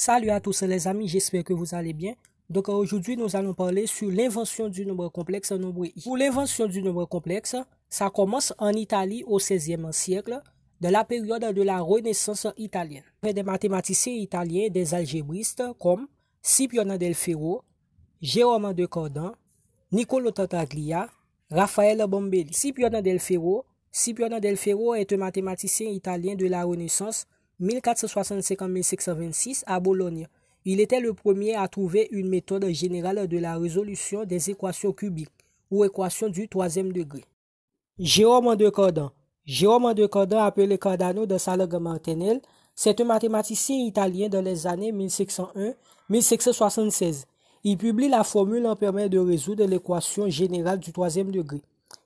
Salut à tous les amis, j'espère que vous allez bien. Donc aujourd'hui, nous allons parler sur l'invention du nombre complexe en nombre i. Pour l'invention du nombre complexe, ça commence en Italie au XVIe siècle, de la période de la Renaissance italienne. Des mathématiciens italiens, des algébristes comme Scipione del Ferro, Jérôme de Cardan, Niccolò Tartaglia, Raphaël Bombelli. Scipione del Ferro est un mathématicien italien de la Renaissance 1465-1526 à Bologne. Il était le premier à trouver une méthode générale de la résolution des équations cubiques ou équations du troisième degré. Jérôme de Cardan, appelé Cardano dans sa langue maternelle, c'est un mathématicien italien dans les années 1601-1676. Il publie la formule en permettant de résoudre l'équation générale du troisième degré.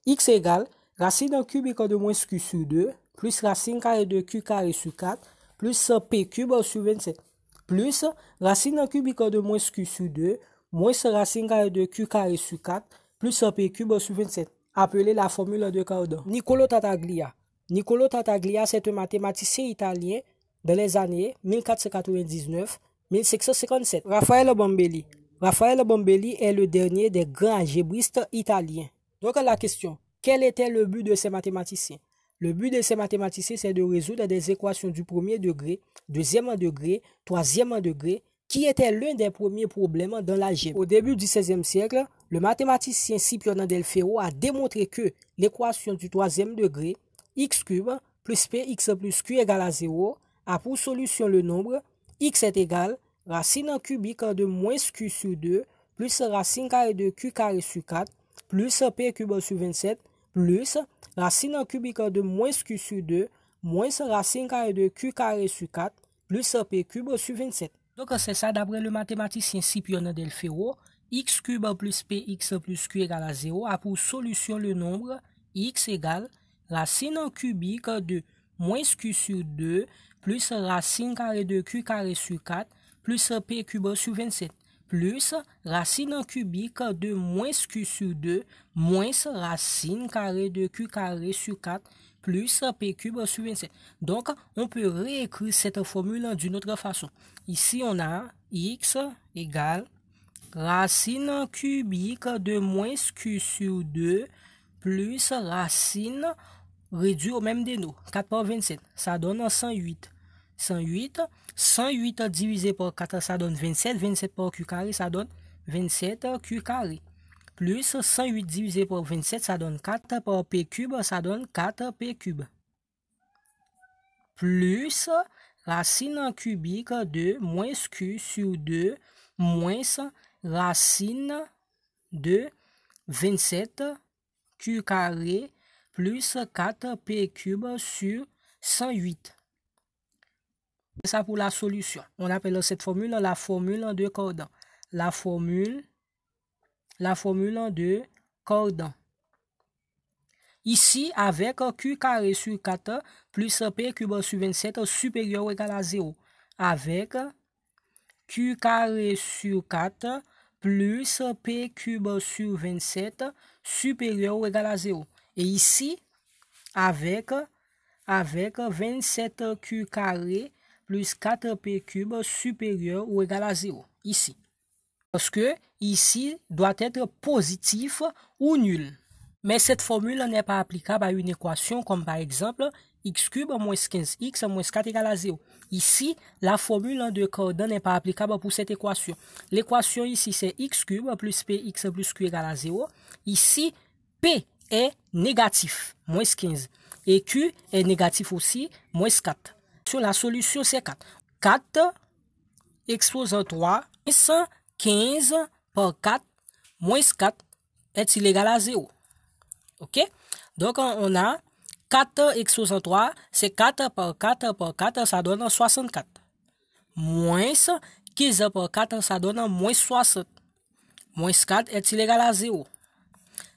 X égale racine cubique de moins q sur 2 plus racine carrée de q carré sur 4 plus p cube sur 27 plus racine cubique de moins q sur 2 moins racine carrée de q carré sur 4 plus p cube sur 27, appelée la formule de Cardan. Niccolò Tartaglia, c'est un mathématicien italien dans les années 1499-1657. Raphaël Bombelli est le dernier des grands algébristes italiens. Donc la question, quel était le but de ces mathématiciens? Le but de ces mathématiciens, c'est de résoudre des équations du premier degré, deuxième degré, troisième degré, qui était l'un des premiers problèmes dans l'algèbre. Au début du XVIe siècle, le mathématicien Scipione del Ferro a démontré que l'équation du troisième degré, x cube plus px plus q égale à 0, a pour solution le nombre x est égal racine cubique de moins q sur 2 plus racine carrée de q carré sur 4 plus p cube sur 27 plus racine cubique de moins q sur 2 moins racine carrée de q carré sur 4 plus p cube sur 27. Donc c'est ça d'après le mathématicien Scipione del Ferro. X cube plus px plus q égale à 0 a pour solution le nombre x égale racine cubique de moins q sur 2 plus racine carrée de q carré sur 4 plus p cube sur 27 plus racine cubique de moins q sur 2 moins racine carrée de q carré sur 4 plus p cube sur 27. Donc, on peut réécrire cette formule d'une autre façon. Ici, on a x égale racine cubique de moins q sur 2 plus racine réduit au même déno, 4 par 27. Ça donne 108. 108 divisé par 4, ça donne 27. 27 par q carré, ça donne 27 q carré. Plus 108 divisé par 27, ça donne 4 par p cube, ça donne 4 p cube. Plus racine cubique de moins q sur 2 moins racine de 27 q carré plus 4 p cube sur 108. C'est ça pour la solution. On appelle cette formule la formule de Cardan. La formule de Cardan. Ici, avec q carré sur 4 plus p cube sur 27 supérieur ou égal à 0. Avec q carré sur 4 plus p cube sur 27 supérieur ou égal à 0. Et ici, avec 27q carré plus 4p cube supérieur ou égal à 0. Ici. Parce que ici doit être positif ou nul. Mais cette formule n'est pas applicable à une équation comme par exemple x cube moins 15x moins 4 égale à 0. Ici, la formule de Cardan n'est pas applicable pour cette équation. L'équation ici, c'est x cube plus px plus q égale à 0. Ici, p est négatif, moins 15. Et q est négatif aussi, moins 4. Sur la solution, c'est 4. 4 exposant 3, 15 par 4, moins 4 est-il égal à 0. Ok? Donc, on a 4 exposant 3, c'est 4 par 4 par 4, ça donne 64. Moins 15 par 4, ça donne moins 60. Moins 4 est-il égal à 0.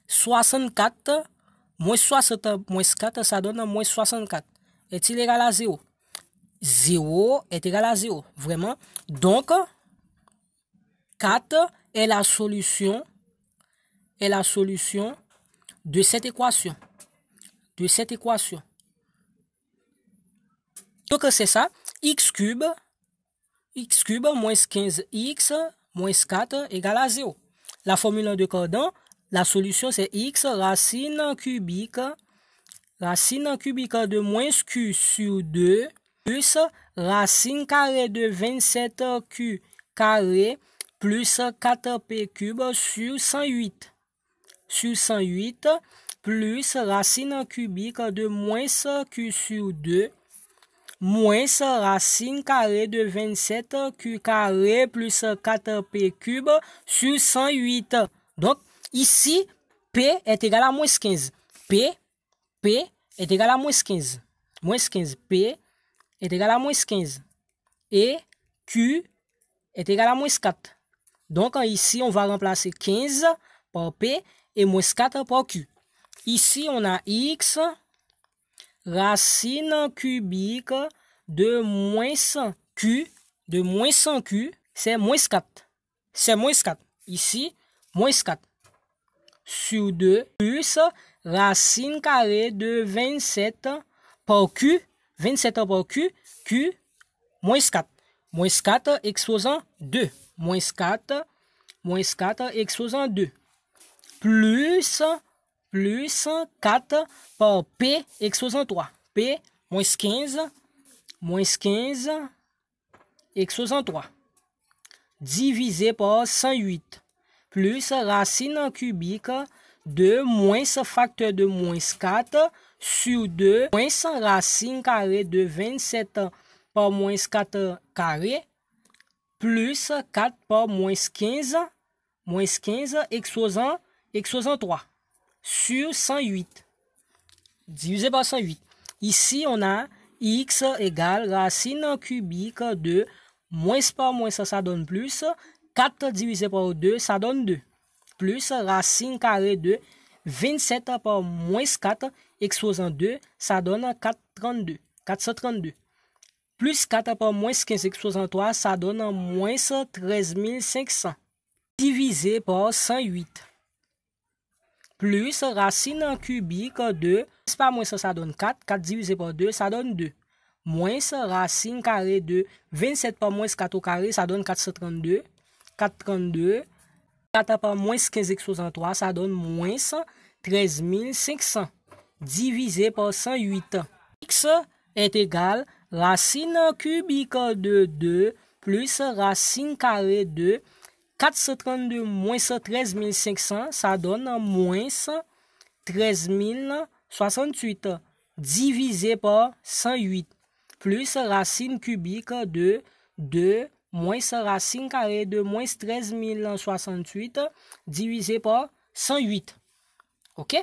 64 moins 60 moins 4, ça donne moins 64. Est-il égal à 0? 0 est égal à 0. Vraiment. Donc, 4 est la solution de cette équation. Donc, c'est ça. X cube x cube moins 15x moins 4 égale à 0. La formule en deux cordons, la solution c'est x racine cubique de moins q sur 2 plus racine carrée de 27q carré plus 4p cube sur 108 plus racine cubique de moins q sur 2 moins racine carrée de 27q carré plus 4p cube sur 108. Donc, ici, P est égal à moins 15. P est égal à moins 15. Moins 15. P est égal à moins 15. Et Q est égal à moins 4. Donc, ici, on va remplacer 15 par P et moins 4 par Q. Ici, on a X racine cubique de moins 100Q, c'est moins 4. C'est moins 4. Ici, moins 4. Sur 2 plus racine carrée de 27 par Q, 27 par Q, Q, moins 4. Moins 4 exposant 2. Moins 4 exposant 2. Plus 4 par P exposant 3. P, moins 15 exposant 3. Divisé par 108. Plus racine cubique de moins facteur de moins 4 sur 2 moins racine carrée de 27 par moins 4 carré plus 4 par moins 15 exposant 3 sur 108 divisé par 108. Ici, on a x égale racine cubique de moins par moins, ça donne plus. 4 divisé par 2, ça donne 2. Plus racine carrée de 27 par moins 4 exposant 2, ça donne 432. Plus 4 par moins 15 exposant 3, ça donne moins 13 500. Divisé par 108. Plus racine cubique de, par moins ça donne 4. 4 divisé par 2, ça donne 2. Moins racine carrée de 27 par moins 4 au carré, ça donne 432. 432. 4 par moins 15 exposant 3, ça donne moins 13 500. Divisé par 108. X est égal racine cubique de 2 plus racine carrée de 432 moins 13 500, ça donne moins 13 068 divisé par 108 plus racine cubique de 2 moins racine carrée de moins 13 068 divisé par 108. Ok?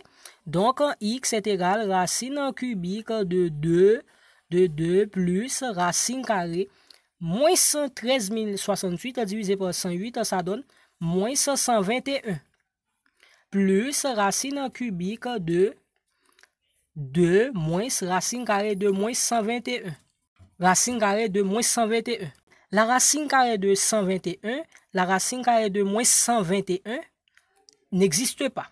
Donc, x est égal racine cubique de 2 plus racine carrée moins 13 068 divisé par 108, ça donne moins 121. Plus racine cubique de 2 moins racine carrée de moins 121. Racine carrée de moins 121. La racine carrée de 121, la racine carrée de moins 121 n'existe pas.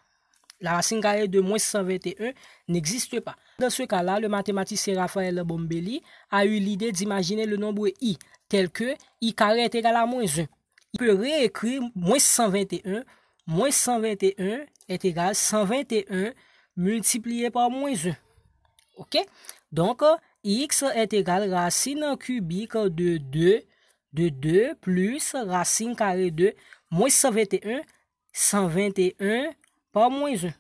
La racine carrée de moins 121 n'existe pas. Dans ce cas-là, le mathématicien Raphaël Bombelli a eu l'idée d'imaginer le nombre i tel que i carré est égal à moins 1. Il peut réécrire moins 121. Moins 121 est égal à 121 multiplié par moins 1. Ok? Donc, x est égal à racine cubique de 2 plus racine carrée de moins 121 par moins 1.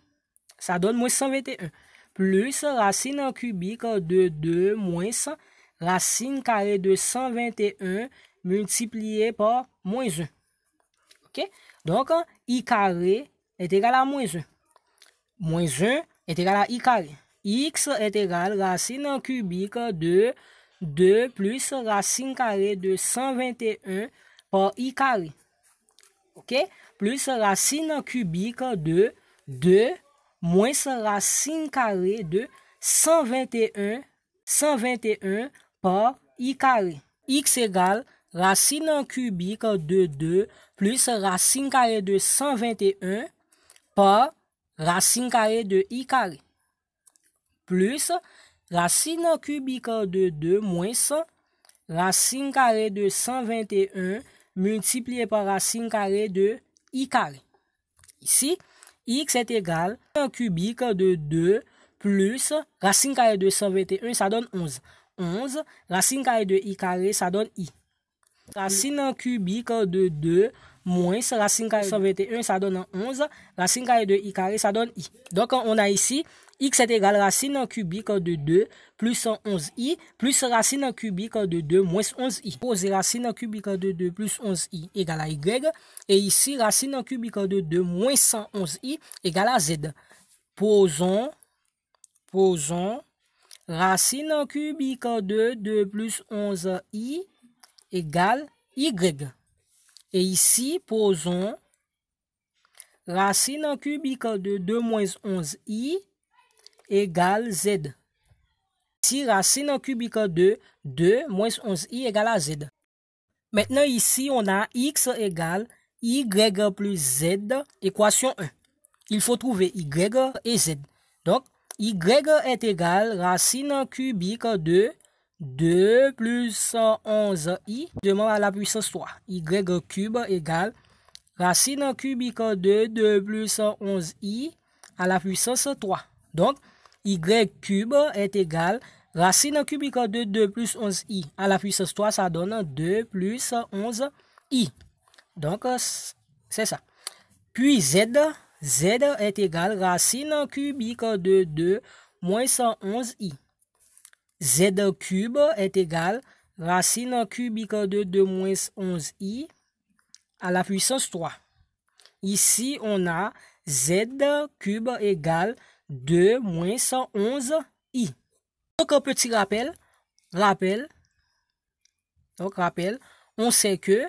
Ça donne moins 121. Plus racine cubique de 2 moins racine carrée de 121 multiplié par moins 1. Ok? Donc, i carré est égal à moins 1. Moins 1 est égal à i carré. X est égal à racine cubique de 2 plus racine carrée de 121 par i carré. Ok? Plus racine cubique de 2 moins racine carrée de 121 par i carré. X égale racine cubique de 2 plus racine carrée de 121 par racine carrée de i carré. Plus racine cubique de 2 moins racine carrée de 121 multiplié par racine carrée de I carré. Ici, x est égal à 1 cubique de 2 plus racine carrée de 121, ça donne 11. 11, racine carrée de I carré, ça donne I. Racine cubique de 2 moins racine carrée de 121, ça donne 11. Racine carrée de I carré, ça donne I. Donc, on a ici x est égal à racine cubique de 2 plus 11i plus racine cubique de 2 moins 11i. Poser racine cubique de 2 plus 11i égale à y. Et ici, racine cubique de 2 moins 111i égale à z. Posons racine cubique de 2 plus 11i égale y. Et ici, posons racine cubique de 2 moins 11i égale z. Ici, racine cubique de 2 moins 11i égale à z. Maintenant, ici, on a x égale y plus z, équation 1. Il faut trouver y et z. Donc, y est égal racine cubique de 2 plus 11i, demande à la puissance 3. Y cube égale racine cubique de 2 plus 11i à la puissance 3. Donc, y cube est égal racine cubique de 2 plus 11i à la puissance 3, ça donne 2 plus 11i. Donc, c'est ça. Puis z est égal racine cubique de 2 moins 111i. Z cube est égal racine cubique de 2 moins 11i à la puissance 3. Ici, on a z cube égale 2 moins 111i. Donc, un petit rappel, on sait que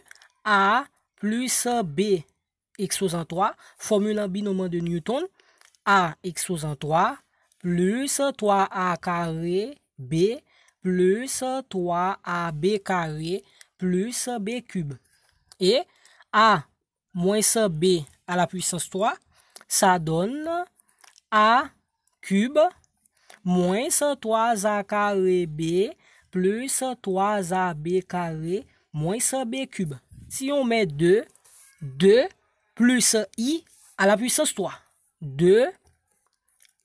A plus B exposant 3, formule en binôme de Newton, A exposant 3 plus 3A carré B plus 3AB carré plus B cube. Et A moins B à la puissance 3, ça donne A cube moins 3A carré B plus 3AB carré moins B cube. Si on met 2 plus I à la puissance 3. 2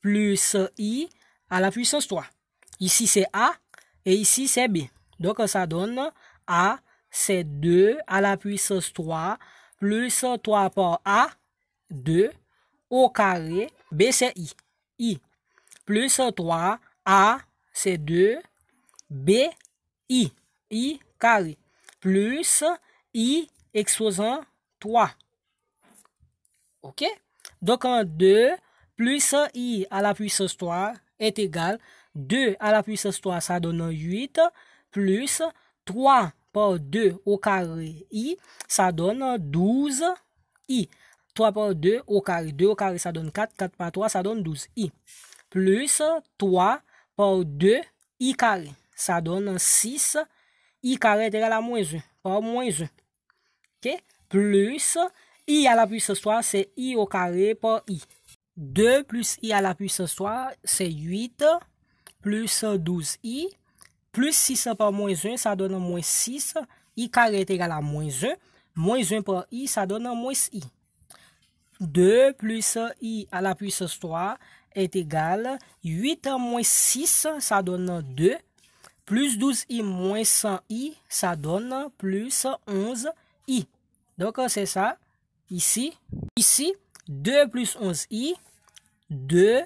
plus I à la puissance 3. Ici, c'est A et ici, c'est B. Donc, ça donne A, c'est 2 à la puissance 3 plus 3 par A, 2 au carré. B, c'est I. I plus 3, A, c'est 2, B, I carré. Plus I exposant 3. Ok? Donc, en 2 plus I à la puissance 3 est égal 2 à la puissance 3, ça donne 8, plus 3 par 2 au carré I, ça donne 12 I. 3 par 2 au carré, 2 au carré, ça donne 4, 4 par 3, ça donne 12 I. Plus 3 par 2 I carré, ça donne 6, I carré est égal à moins 1, par moins 1. Ok? Plus I à la puissance 3, c'est I au carré par I. 2 plus I à la puissance 3, c'est 8, plus 12i, plus 6 par moins 1, ça donne moins 6, I carré est égal à moins 1, moins 1 par I, ça donne moins I. 2 plus I à la puissance 3 est égal 8 moins 6, ça donne 2, plus 12i moins 100i, ça donne plus 11i. Donc, c'est ça. Ici, 2 plus 11i, 2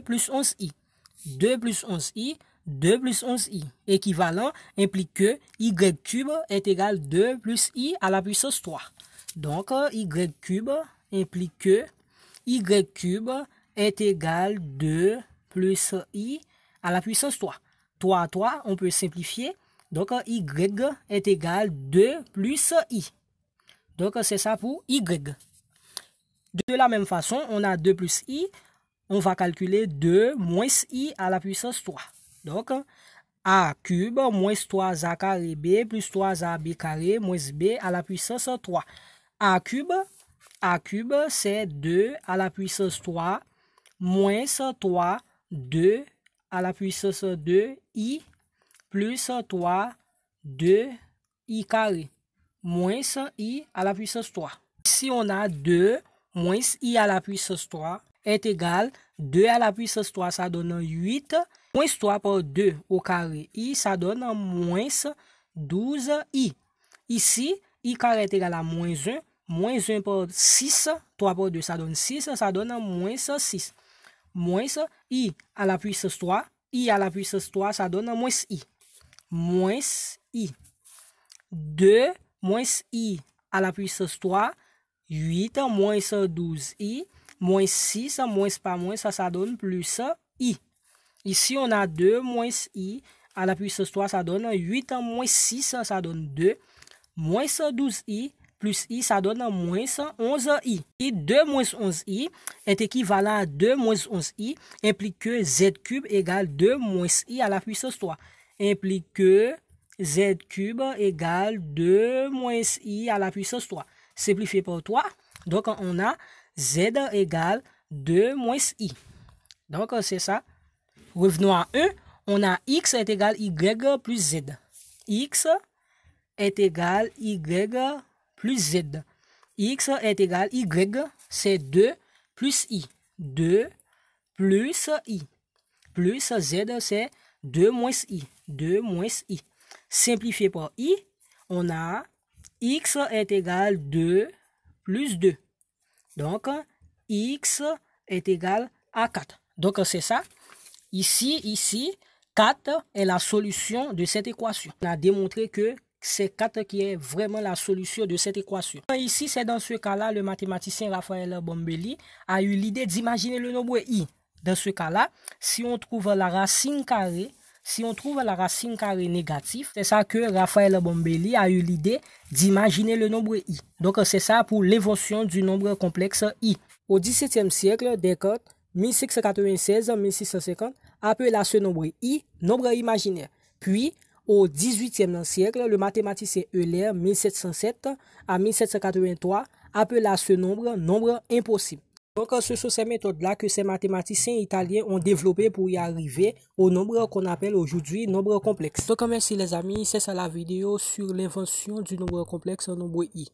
plus 11i. 2 plus 11i, 2 plus 11i. Équivalent implique que y cube est égal 2 plus i à la puissance 3. Donc, y cube implique que y cube est égal 2 plus i à la puissance 3. 3 à 3, on peut simplifier. Donc, y est égal 2 plus i. Donc, c'est ça pour y. De la même façon, on a 2 plus i. On va calculer 2 moins i à la puissance 3. Donc, a cube moins 3a carré b plus 3ab carré moins b à la puissance 3. A cube, c'est 2 à la puissance 3 moins 3, 2 à la puissance 2 i plus 3 2i carré moins i à la puissance 3. Ici, on a 2 moins i à la puissance 3 est égal 2 à la puissance 3, ça donne 8. Moins 3 par 2 au carré i, ça donne moins 12i. Ici, i carré est égal à moins 1. Moins 1 par 6, 3 par 2, ça donne 6, ça donne moins 6. Moins i à la puissance 3, i à la puissance 3, ça donne moins i. Moins i. 2 moins i à la puissance 3, 8 moins 12i, moins 6, moins pas moins, ça donne plus i. Ici, on a 2 moins i à la puissance 3, ça donne 8 moins 6, ça donne 2. Moins 12i plus i, ça donne moins 11i. Et 2 moins 11i est équivalent à 2 moins 11i, implique que z cube égale 2 moins i à la puissance 3. Implique que z cube égale 2 moins i à la puissance 3. Simplifié par 3, donc on a z égale 2 moins i. Donc c'est ça. Revenons à 1, on a x est égal y plus z. X est égal y plus z. X est égal y, c'est 2 plus i. 2 plus i. Plus z, c'est 2 moins i. 2 moins i. Simplifié par i, on a x est égal 2 plus 2. Donc, x est égal à 4. Donc, c'est ça. Ici, 4 est la solution de cette équation. On a démontré que c'est 4 qui est vraiment la solution de cette équation. Ici, c'est dans ce cas-là, le mathématicien Raphaël Bombelli a eu l'idée d'imaginer le nombre i. Dans ce cas-là, si on trouve la racine carrée, négative, c'est ça que Raphaël Bombelli a eu l'idée d'imaginer le nombre i. Donc, c'est ça pour l'évolution du nombre complexe i. Au XVIIe siècle, Descartes, 1696-1650, appela ce nombre i, nombre imaginaire. Puis, au XVIIIe siècle, le mathématicien Euler, 1707 à 1783, appela ce nombre, nombre impossible. Donc, ce sont ces méthodes-là que ces mathématiciens italiens ont développées pour y arriver au nombre qu'on appelle aujourd'hui nombre complexe. Donc, merci les amis, c'est ça la vidéo sur l'invention du nombre complexe, nombre i.